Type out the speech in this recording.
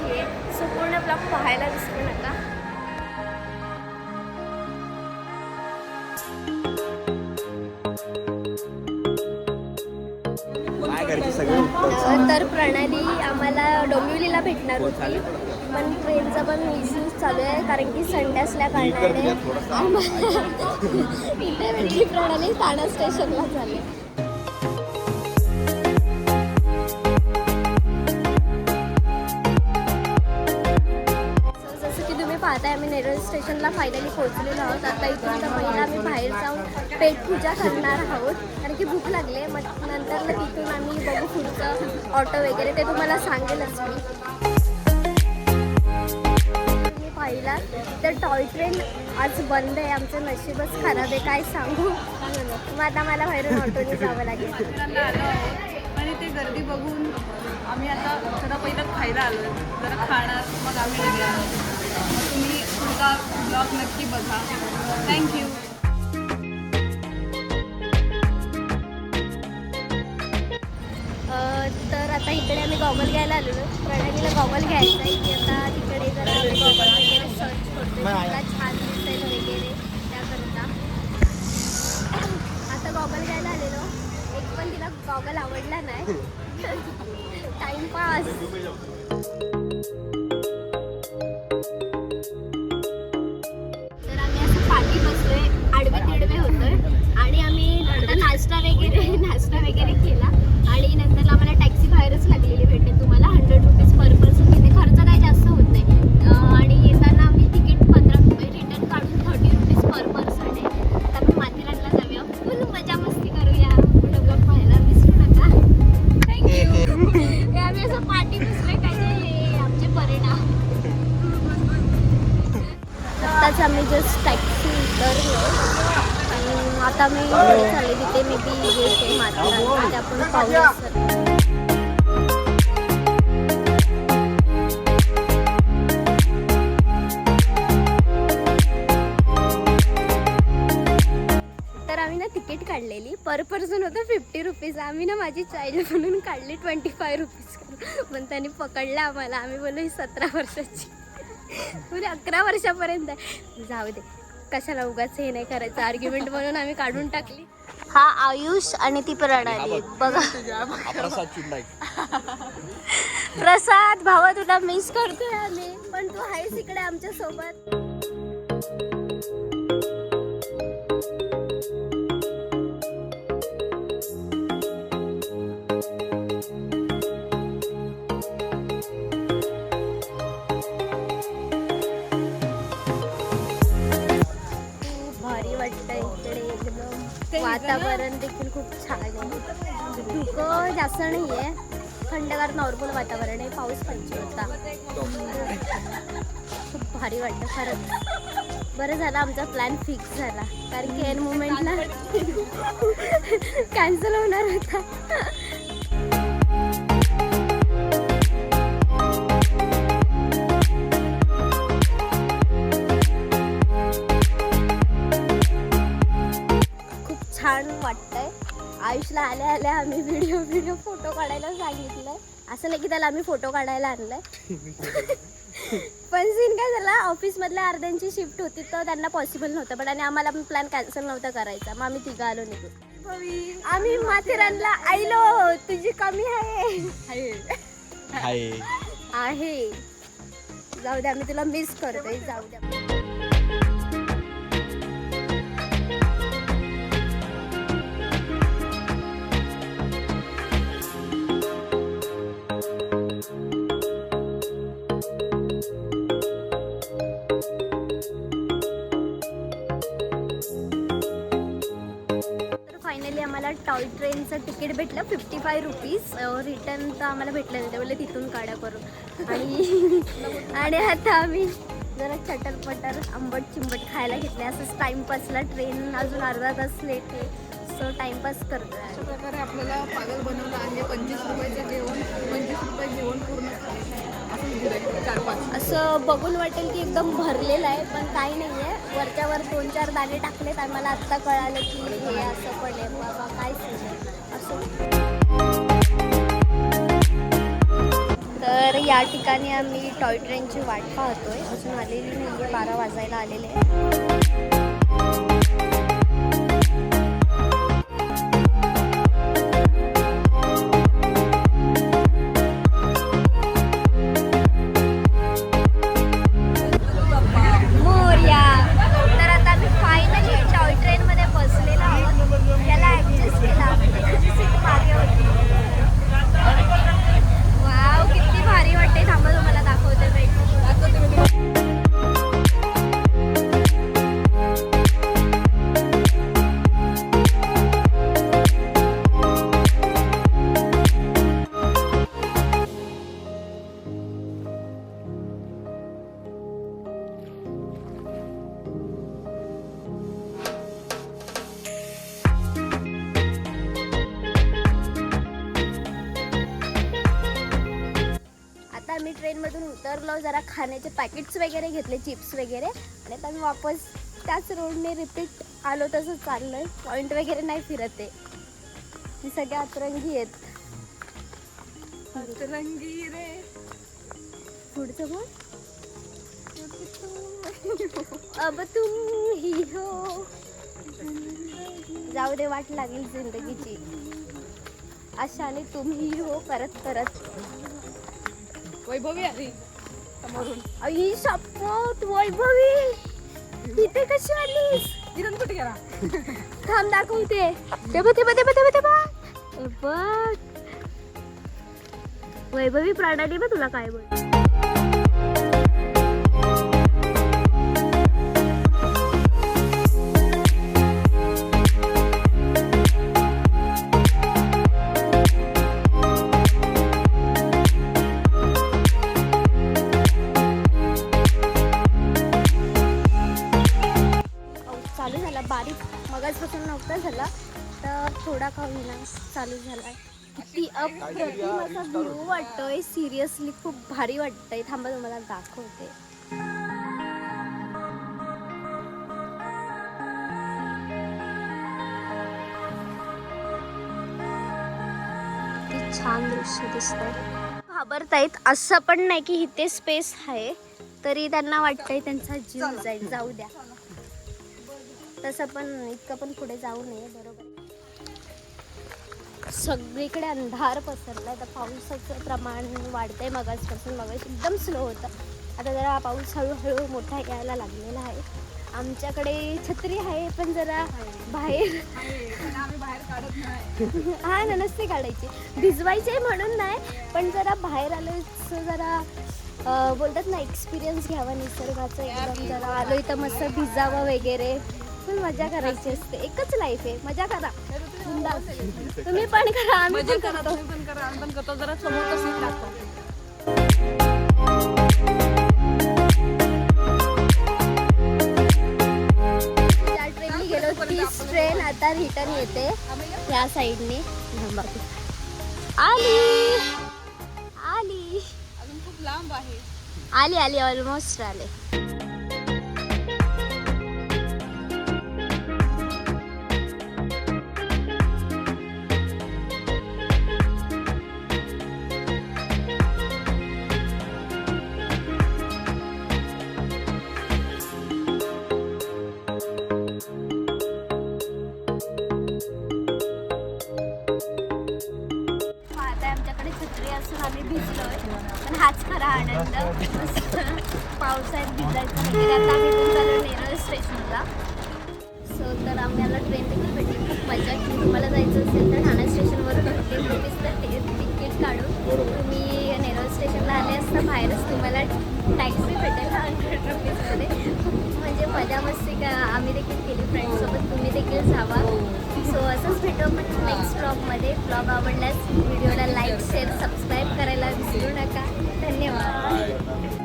कशी आहे. सो पूर्ण ब्लॉग पाहायला विसरू नका. तर प्रणाली आम्हाला डोंबिवलीला भेटणार होती, पण ट्रेनचा पण इश्यूज चालू आहे कारण की संडे असल्या कारणाने आम्हाला इथे भेटली प्रणाली ठाणा स्टेशनला झाले. जसं की तुम्ही पाहताय आम्ही नेरळ स्टेशनला फायनली पोहोचलेलो आहोत. आता इथून तर पहिला आम्ही बाहेर जाऊन पेटपूजा करणार आहोत कारण की भूक लागले. मग नंतर तिथून आम्ही बघू पुढचं ऑटो वगैरे ते तुम्हाला सांगेलच मी. पाहिला तर टॉय ट्रेन आज बंद आहे. आमचं नशीबच खराब आहे काय सांगू. मग आता मला बाहेरून ऑटोने जावं लागेल. आणि ते गर्दी बघून आम्ही आता जरा पहिलं खायला आलो, जरा खाणार मग आम्ही निघणार. मग तुम्ही पुढचा ब्लॉग नक्की बघा. थँक्यू. तर आता इकडे आम्ही गॉगल घ्यायला आलेलो. प्रणालीला गॉगल घ्यायचा आहे की आता तिकडे जरा गॉगल वगैरे सर्च करतो मला छान दिसेल वगैरे त्याकरता. आता गॉगल घ्यायला आलेलो. एक पण तिला गॉगल आवडला नाही. टाइमपास. तर आम्ही असं पाठी बसलोय, आडवे तिडवे होतोय आणि आम्ही आता नाश्ता वगैरे केला आणि नंतर आम्हाला टॅक्सी बाहेरच लागलेली भेटेल. तुम्हाला 100 रुपीज पर पर्सन तिथे खर्च काही जास्त होत नाही. आणि येताना आम्ही तिकीट 15 रुपये रिटर्न काढून 30 रुपीज पर पर्सन आहे. तर आपण माथेरानला जाऊया, फुल मजा मस्ती करूया. पुढे ब्लॉग पाहायला विसरू नका. थँक्यू. आम्ही असं पाठी बसलोय काय आमचे परिणाम. आत्ताच आम्ही जस्ट टॅक्सी उतरलो आणि आता मी चालले तिथे मे बी येते माथेरान ते आपण पाहूया. तर आम्ही ना तिकीट काढलेली पर पर्सन होतं 50 रुपीज. आम्ही ना माझी चाइल्ड म्हणून काढली 25 रुपीज. पण त्यांनी पकडलं आम्हाला. आम्ही बोललो ही 17 वर्षाची पुढे 11 वर्षापर्यंत आहे. जाऊ दे कशाला उगाच हे नाही करायचं आर्ग्युमेंट म्हणून आम्ही काढून टाकली. हा आयुष आणि ती प्रणाली बघा. प्रसाद भावा तुला मिस करतोय आम्ही, पण तू आहेस इकडे आमच्या सोबत. वातावरण देखील खूप छान आहे. धुकं जास्त नाही आहे, थंडगार नॉर्मल वातावरण आहे. पाऊस पंची होता. खूप भारी वाटतं खरंच. बरं झालं आमचा प्लॅन फिक्स झाला कारण की एन मुमेंटला कॅन्सल होणार होता. छान वाटतंय. आयुषला आल्या आम्ही व्हिडिओ फोटो काढायला सांगितलंय. असं नाही की त्याला आम्ही फोटो काढायला आणलंय. पण सीन काय झाला, ऑफिसमधल्या अर्ध्यांची शिफ्ट होती तर त्यांना पॉसिबल नव्हतं. पण आणि आम्हाला पण प्लॅन कॅन्सल नव्हता करायचा. मग आम्ही तिघं आलो निघून. आम्ही माथेरानला आयलो. तुझी कमी आहे. जाऊ द्या आम्ही तुला मिस करतोय. जाऊ द्या. आम्हाला टॉय ट्रेनचं तिकीट भेटलं 55 रुपीज. रिटर्न तर आम्हाला भेटलं नाही, ते बोलले तिथून काढा करून. आणि आता आम्ही जरा चटरपटर आंबट चिंबट खायला घेतले. असंच टाइमपासला. ट्रेन अजून अर्धा तास लेट आहे. सो टाइमपास करतो. अशा प्रकारे आपल्याला पागल बनवलं आणि 25 रुपयाचं जेवण 25 रुपये जेवण पूर्ण असं बघून वाटेल की एकदम भरलेलं आहे, पण काही नाही आहे. वरच्यावर 2-4 दाणे टाकलेत आणि मला आत्ता कळालं की हे असं पण आहे बाबा. काय असं. तर या ठिकाणी आम्ही टॉय ट्रेनची वाट पाहतोय. अजून आलेली नाही, 12 वाजायला आलेले आहे. आम्ही ट्रेनमधून उतरलो, जरा खाण्याचे पॅकेट्स वगैरे घेतले, चिप्स वगैरे, आणि आता आम्ही वापस त्याच रोडने रिपीट आलो तसं चाललोय. पॉईंट वगैरे नाही फिरत आहे, ही सगळे अतरंगी आहेत. अतरंगी रे पुढचं बोल. अब तुम ही हो. जाऊ दे, वाट लागली जिंदगीची. अशाने तुम ही हो करत करत. वैभवी आली समोरून. आई शपथ, वैभवी इथे कशी आलीस? किरण कुठे गेला? थांब दाखवते. ते बघ. वैभवी प्राणाली बघ तुला काय बोल. चालू झाला बारीक, मगाचपासून नव्हता झाला, तर थोडा का होईना चालू झाला. किती अप्रतिम असा व्ह्यू वाटतोय, सिरियसली खूप भारी वाटतंय. थांबा तुम्हाला दाखवते. किती छान दृश्य दिसतंय. घाबरतायत असं पण नाही की इथे स्पेस आहे, तरी त्यांना वाटतंय त्यांचा जीव जाईल. जाऊ द्या, तसं पण इतकं पण पुढे जाऊ नये. बरोबर. सगळीकडे अंधार पसरलाय. तर पावसाचं प्रमाण वाढतंय. मगाच एकदम स्लो होतं, आता जरा पाऊस हळूहळू मोठा यायला लागलेला आहे. आमच्याकडे छत्री आहे, पण जरा बाहेर आम्ही बाहेर काढत नाही. हा ना, नसते काढायची, भिजवायचे म्हणून नाही, पण जरा बाहेर आलं जरा बोलतात ना, एक्सपिरियन्स घ्यावा निसर्गाचा. एकदम जरा आलो इथं मस्त भिजावं वगैरे, फुल मजा करायची असते. एकच लाईफ आहे, मजा करा. तुम्ही पण करा, आम्ही पण करतो. आम्ही पण करतो. जरा समोर कसं लागतो. त्या ट्रेननी गेलो, तीच ट्रेन आता रिटर्न येते या साईडने. आली अजून खूप लांब आहे. आली ऑलमोस्ट आले. आम्ही भिजलोय, पण हाच खरा आनंद. पावसाळ्यात भिजायचं वगैरे. आता आम्ही इथून चाललो नेरळ स्टेशनला. सो तर आम्हाला ट्रेन तिकीट भेटली, खूप मजा की. तुम्हाला जायचं असेल तर ठाणे स्टेशनवरून 50 रुपीजचं तिकीट काढून तुम्ही नेरळ स्टेशनला आले असता, बाहेरच तुम्हाला टॅक्सी भेटेल 100 रुपीजमध्ये. खूप म्हणजे मजा मस्ती का आम्ही देखील केली फ्रेंड्ससोबत. तुम्ही देखील जावा. सो असंच भेटू आपण नेक्स्ट व्लॉगमध्ये. व्लॉग आवडल्यास व्हिडिओला लाईक, शेअर, सबस्क्राईब करायला विसरू नका. धन्यवाद.